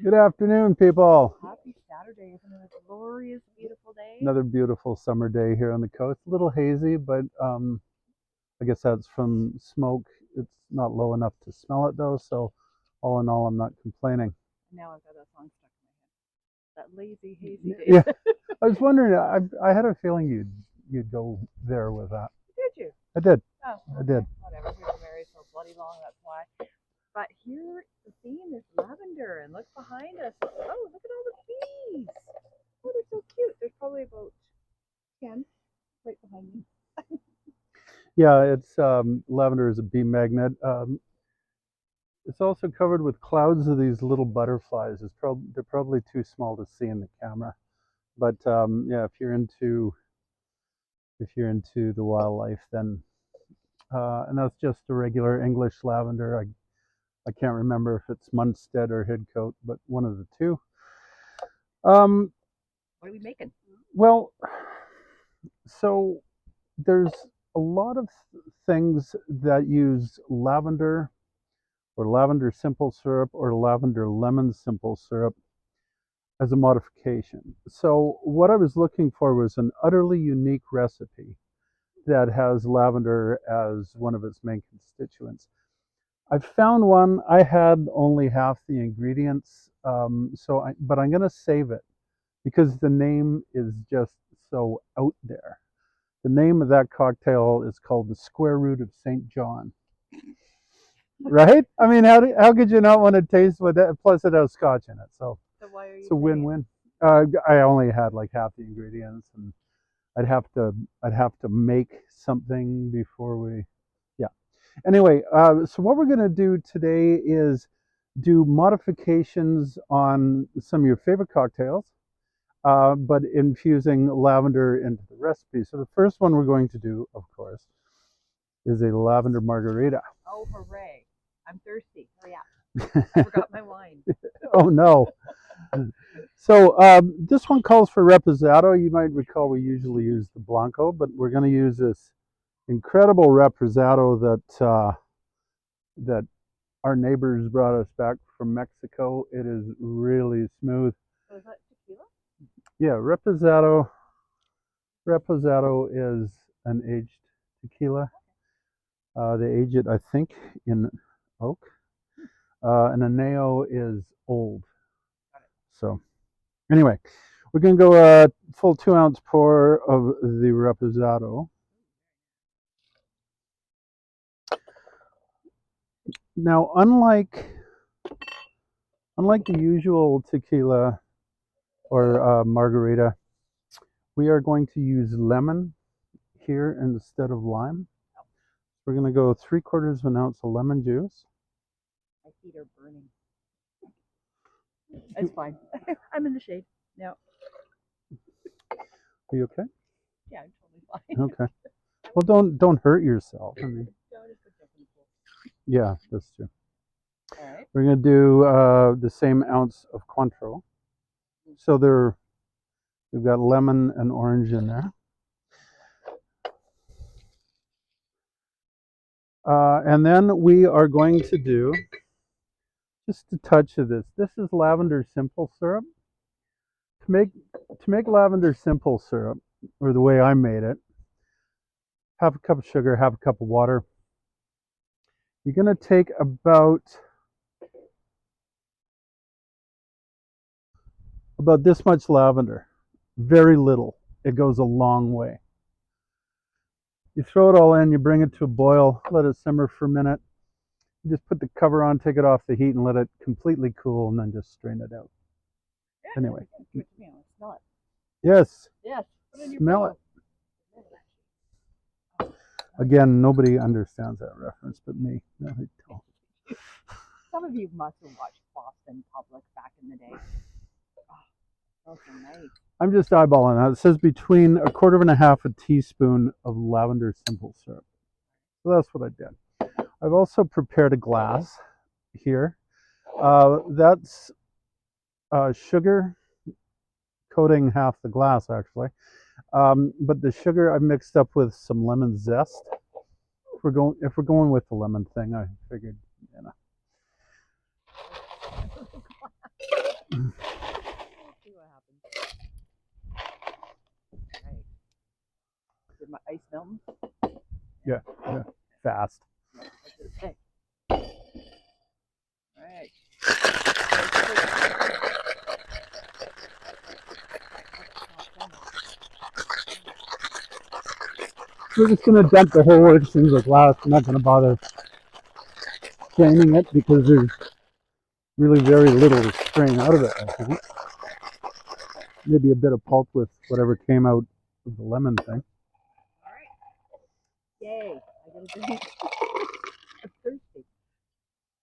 Good afternoon, people. Happy Saturday. Isn't it a glorious, beautiful day? Another beautiful summer day here on the coast. A little hazy, but I guess that's from smoke. It's not low enough to smell it though, so all in all, I'm not complaining. Now I've got that song stuck in my head. That lazy, hazy day. Yeah, I was wondering. I had a feeling you'd go there with that. Did you? I did. Oh, I did. whatever. We were married so bloody long, that's why. But here, the theme is lavender, and look behind us. Oh, look at all the bees. Oh, they're so cute. There's probably about 10 right behind me. Yeah, it's lavender is a bee magnet. It's also covered with clouds of these little butterflies. They're probably too small to see in the camera, but yeah, if you're into the wildlife, then and that's just a regular English lavender. I can't remember if it's Munstead or Hidcote, but one of the two. Um, What are we making? well, so there's a lot of things that use lavender or lavender simple syrup or lavender lemon simple syrup as a modification. So what I was looking for was an utterly unique recipe that has lavender as one of its main constituents. I found one. I had only half the ingredients, but I'm going to save it because the name is just so out there. The name of that cocktail is called the Square Root of St. John. Right? I mean, how could you not want to taste with that? Plus, it has scotch in it, so why are you it's a win-win. I only had like half the ingredients, and I'd have to I'd have to make something before we. Yeah. Anyway, so what we're going to do today is do modifications on some of your favorite cocktails, but infusing lavender into the recipe. So the first one we're going to do, of course, is a lavender margarita. Oh, hooray. I'm thirsty. Hurry up. I forgot my wine. Oh no. So this one calls for Reposado. You might recall we usually use the Blanco, but we're going to use this incredible Reposado that our neighbors brought us back from Mexico. It is really smooth. So is that tequila? Yeah, Reposado is an aged tequila. They age it, I think, in oak. And a Neo is old. So anyway, we're going to go a full 2-ounce pour of the Reposado. Now, unlike the usual tequila or margarita, we are going to use lemon here instead of lime. We're going to go 3/4 of an ounce of lemon juice. My feet are burning. That's fine. I'm in the shade. No. Are you okay? Yeah, I'm totally fine. Okay. Well, don't hurt yourself. I mean, yeah, that's true. All right. We're going to do the same ounce of Cointreau. So we've got lemon and orange in there. And then we are going to do just a touch of this. This is lavender simple syrup. To make lavender simple syrup, or the way I made it, half a cup of sugar, half a cup of water. You're going to take about this much lavender. Very little. It goes a long way. You throw it all in, you bring it to a boil, let it simmer for a minute. You just put the cover on, take it off the heat, and let it completely cool, and then just strain it out. Yeah, anyway. Smell it. Yes. Yes. Smell it. Again, nobody understands that reference but me. No, they don't. Some of you must have watched Boston Public back in the day. Oh, so nice. I'm just eyeballing that. It says between 1/4 teaspoon of lavender simple syrup. So that's what I did. I've also prepared a glass here. That's sugar coating half the glass, actually. But the sugar I mixed up with some lemon zest. If we're going with the lemon thing, I figured, you know. ice mountains. Yeah, fast. Okay. All right. We're just going to dump the whole works into the glass. I'm not going to bother straining it because there's really very little to strain out of it, I think. Maybe a bit of pulp with whatever came out of the lemon thing. All right. Yay. I get a drink. I'm thirsty.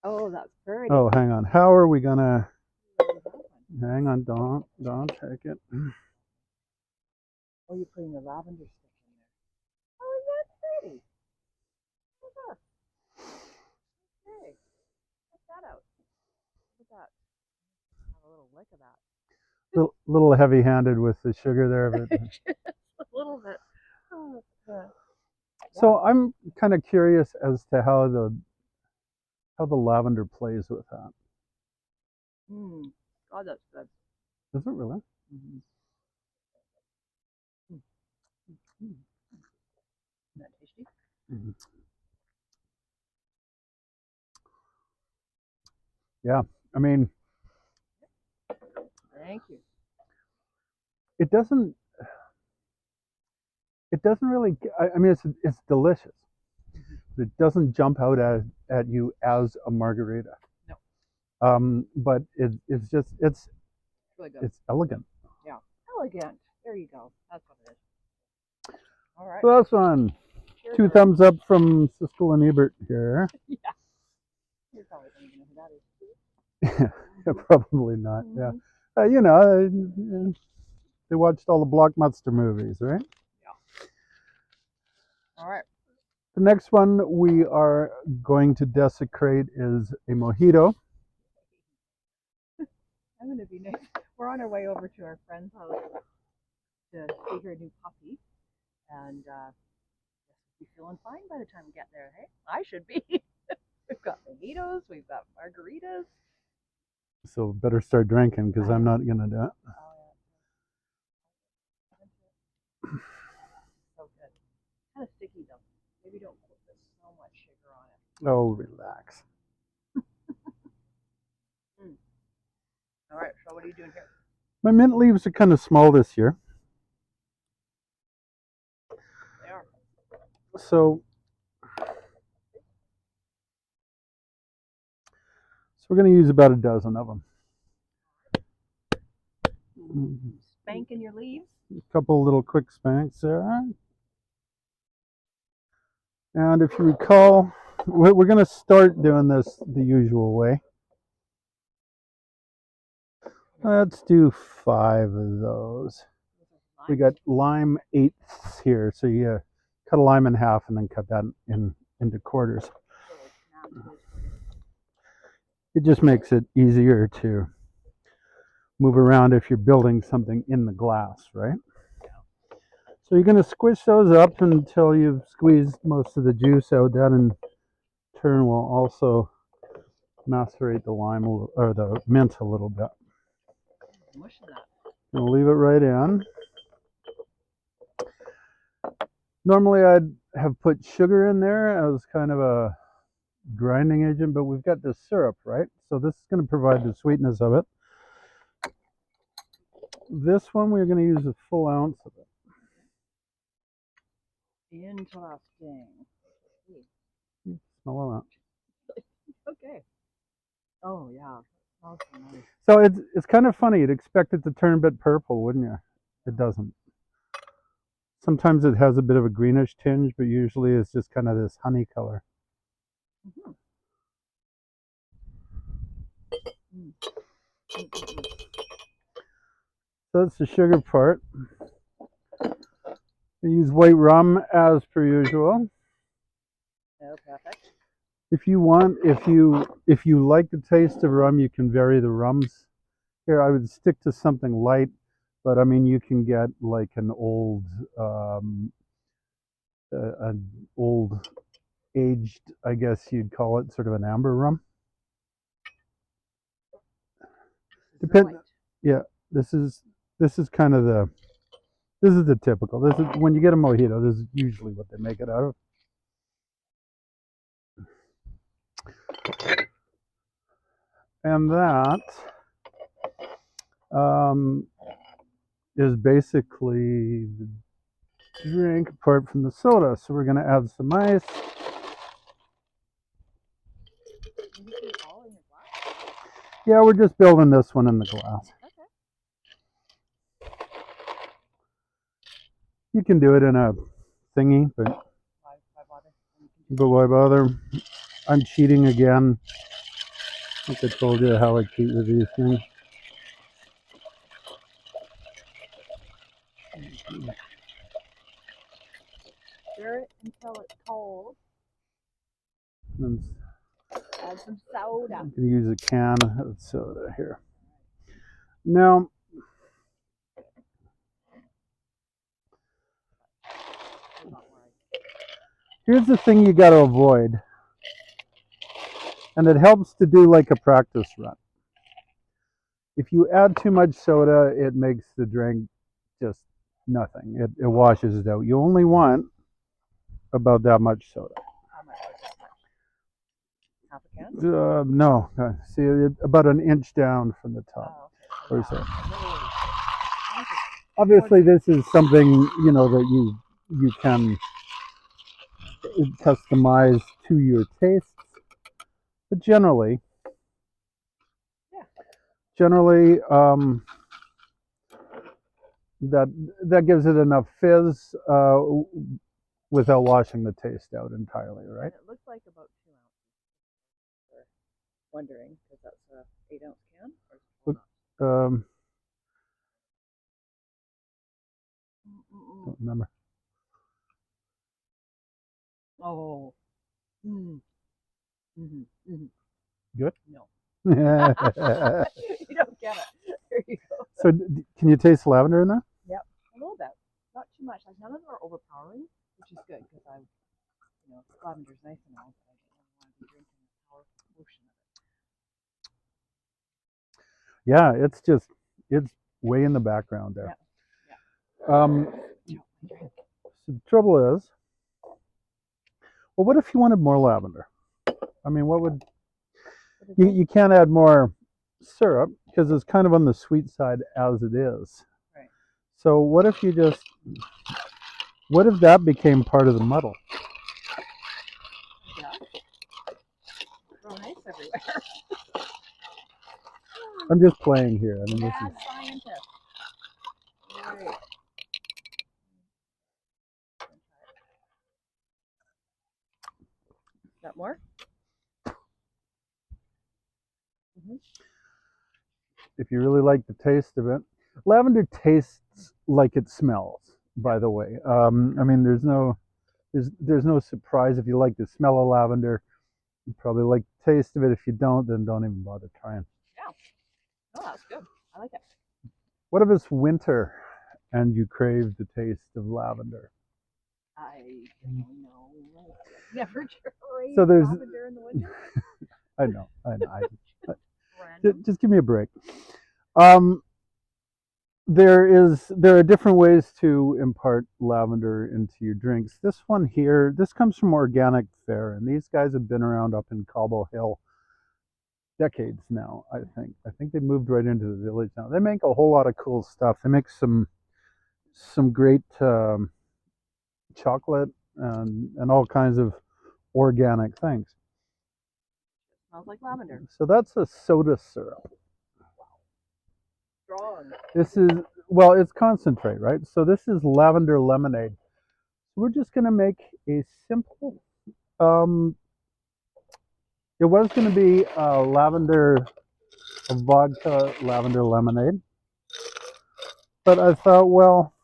Oh, that's pretty. Oh, hang on. How are we going to... Hang on, don't take it. Oh, you're putting the lavender stick in there. Oh, isn't that pretty? Look at that. Okay. Check that out. Look at that. Have a little lick of that. Little heavy-handed with the sugar there, but Just a little bit. Oh, so I'm kind of curious as to how the lavender plays with that. God, that's good. Is it really? Mm-hmm. Mm-hmm. Isn't that tasty? Mm-hmm. Yeah, I mean, Thank you. it doesn't really. I mean, it's delicious. But it doesn't jump out at you as a margarita. No. But it's just Really good. it's elegant. Yeah, elegant. There you go. That's what it is. All right. So that's one. Cheers, 2 thumbs up from Siskel and Ebert here. Yeah. You're probably going to know who that is. Yeah, probably not. Mm-hmm. Yeah, you know, they watched all the blockbuster movies, right? Yeah. All right. The next one we are going to desecrate is a mojito. I'm going to be nice. We're on our way over to our friend's house to see her new puppy, and we'll be feeling fine by the time we get there. Hey, I should be. We've got mojitos, we've got margaritas. So better start drinking because I'm not gonna do it. Oh, yeah. So good. Kind of sticky though. Maybe don't put so much sugar on it. Oh, relax. All right. So what are you doing here? My mint leaves are kind of small this year. They are. So we're going to use about a dozen of them. Spanking your leaves. A couple little quick spanks there. And if you recall, we're going to start doing this the usual way. Let's do 5 of those. We got lime eighths here, so you cut a lime in half and then cut that into quarters. It just makes it easier to move around if you're building something in the glass, right? So you're going to squish those up until you've squeezed most of the juice out. That in turn will also macerate the lime or the mint a little bit. We'll leave it right in. Normally I'd have put sugar in there as kind of a grinding agent, but we've got this syrup, right? So this is going to provide the sweetness of it. This one we're going to use a full ounce of it. Interesting. Smell that. Okay. Oh yeah. So nice. So it's kind of funny. You'd expect it to turn a bit purple, wouldn't you? It doesn't. Sometimes it has a bit of a greenish tinge, but usually it's just kind of this honey color. Mm-hmm. So that's the sugar part. I use white rum as per usual. Oh, perfect. If you want, if you like the taste of rum, you can vary the rums. Here, I would stick to something light, but I mean, you can get like an old aged, I guess you'd call it, sort of an amber rum. Depend. Yeah, this is kind of This is the typical. This is when you get a mojito. This is usually what they make it out of. And that um, is basically the drink apart from the soda. So we're going to add some ice. Yeah, we're just building this one in the glass. Okay. You can do it in a thingy, but why bother? I'm cheating again. I think I told you how I cheat with these things. Stir it until it's cold. And Add some soda. I'm going to use a can of soda here. Now, here's the thing you got to avoid, and it helps to do like a practice run. If you add too much soda, it makes the drink just nothing. It washes it out. You only want about that much soda. How much was that much? Half a can? No, see, about an inch down from the top. Oh, okay. Or so. Obviously, this is something that you can customize to your tastes, but generally, that gives it enough fizz without washing the taste out entirely, right? And it looks like about 2 ounces. For wondering, because that's a 8-ounce can. Or Don't remember. Oh. Mm. Mm-hmm. Mm-hmm. Good? No. So, You don't get it. There you go. can you taste lavender in that? Yep, a little bit. Not too much. Like none of them are overpowering, which is good because lavender's nice and all, but I don't want to be drinking a powerful potion of it. Yeah, it's way in the background there. Yeah. So the trouble is, well, what if you wanted more lavender? I mean, what would you can't add more syrup because it's kind of on the sweet side as it is. Right. So what if that became part of the muddle? Yeah. Throw ice everywhere. I'm just playing here. I mean, this is scientist. Right. Got more? Mm-hmm. If you really like the taste of it, lavender tastes like it smells. By the way, I mean, there's no surprise if you like the smell of lavender. You probably like the taste of it. If you don't, then don't even bother trying. Yeah. Oh, that's good. I like it. What if it's winter and you crave the taste of lavender? I don't know. Never tried So there's lavender in the winter. I know. Random. Just give me a break. There are different ways to impart lavender into your drinks. This one here, this comes from Organic Fare, and these guys have been around up in Cobble Hill decades now. I think they moved right into the village now. They make a whole lot of cool stuff. They make some great chocolate and all kinds of organic things. Smells like lavender. So that's a soda syrup. Strong. This is, well, it's concentrate, right? So this is lavender lemonade. So we're just going to make a simple, it was going to be a vodka lavender lemonade. But I thought, well,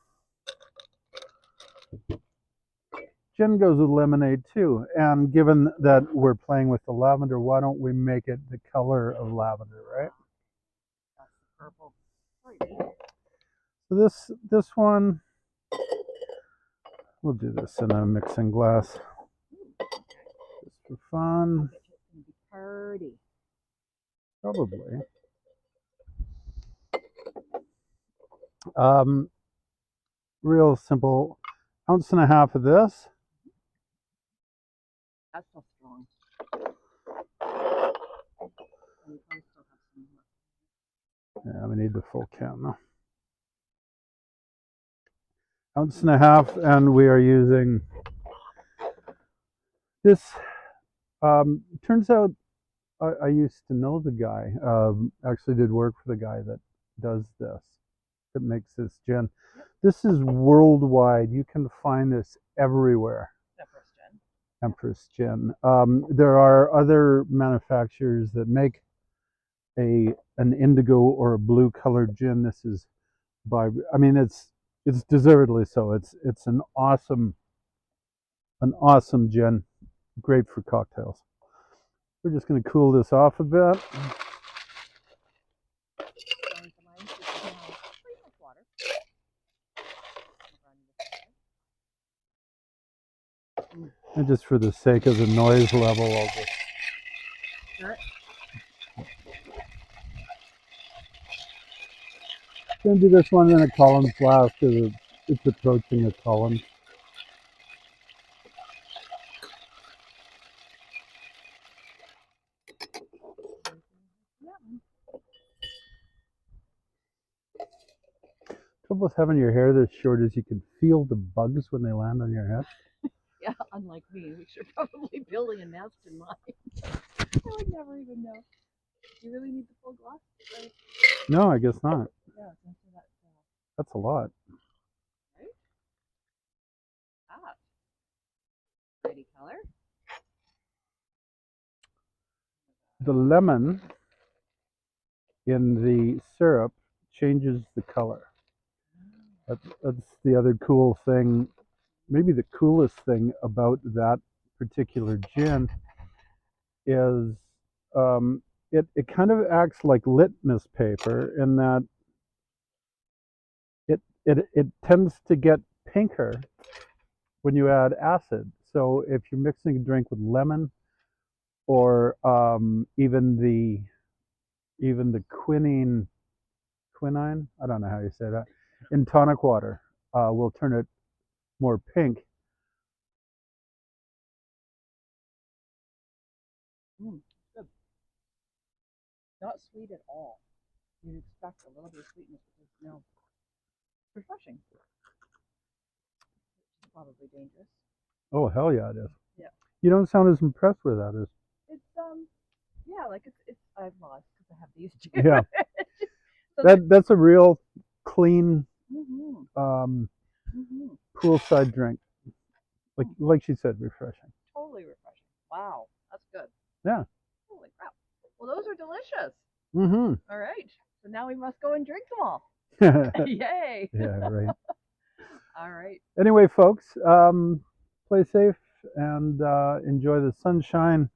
gin goes with lemonade too. And given that we're playing with the lavender, why don't we make it the color of lavender, right? That's purple. So this one, we'll do this in a mixing glass. Just for fun. It's going to be party. Probably. real simple. Ounce and a half of this. That's so strong. And you probably still have some left. Yeah, we need the full can now. Ounce and a half, and we are using this. Turns out I used to know the guy. Actually, did work for the guy that does this, that makes this gin. Yep. This is worldwide. You can find this everywhere. Empress gin. Empress gin. There are other manufacturers that make an indigo or a blue colored gin. This is by, I mean, it's deservedly so. It's an awesome gin, great for cocktails. We're just going to cool this off a bit. Going to mine, which is now pretty much water. And just for the sake of the noise level, I'll just Sure. going to do this one in a column flask because it's approaching a column. Trouble with having your hair this short is you can feel the bugs when they land on your head. Yeah, unlike me, which are probably building a nest in mine. I would never even know. Do you really need the full glass? Right? No, I guess not. Yeah, that's That's a lot. right. Ah, pretty color. The lemon in the syrup changes the color. That's the other cool thing, maybe the coolest thing about that particular gin is it kind of acts like litmus paper in that it tends to get pinker when you add acid. So if you're mixing a drink with lemon or even the quinine, I don't know how you say that, in tonic water, will turn it more pink. Good. Not sweet at all. You'd expect a little bit of sweetness, but it's no. Refreshing. It's probably dangerous. Oh hell yeah, it is. Yeah. You don't sound as impressed with that as. It's yeah, like it's I've lost because I have these two. Yeah. So That's a real clean mm-hmm. poolside drink. Like she said, refreshing. Totally refreshing. Wow, that's good. Yeah. Holy crap. Well, those are delicious. Mm-hmm. All right. So now we must go and drink them all. Yay. Yeah, right. All right. Anyway, folks, play safe and enjoy the sunshine.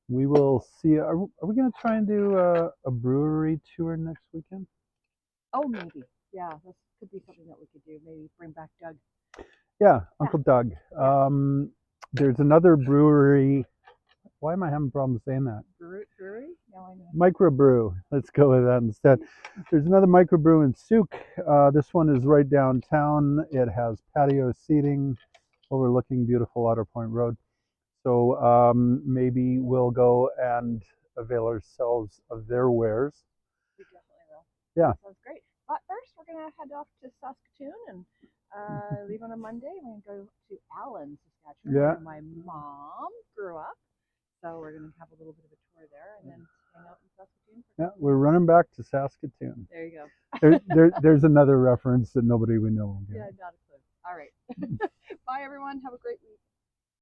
We will see. Are we going to try and do a brewery tour next weekend? Oh, maybe. Yeah, this could be something that we could do. Maybe bring back Doug. Yeah, Uncle Doug. There's another brewery. Why am I having problems saying that? Brewery? Now I know. Microbrew. Let's go with that instead. There's another microbrew in Souk. This one is right downtown. It has patio seating overlooking beautiful Otter Point Road. So maybe we'll go and avail ourselves of their wares. We definitely will. Yeah. That sounds great. But first, we're going to head off to Saskatoon and leave on a Monday. We're going to go to Allen, Saskatchewan, Yeah. where my mom grew up. So we're going to have a little bit of a tour there and then hang out in Saskatoon. Yeah, we're running back to Saskatoon. There you go. There's another reference that nobody we know will get. Yeah, not a clue. All right. Bye, everyone. Have a great week.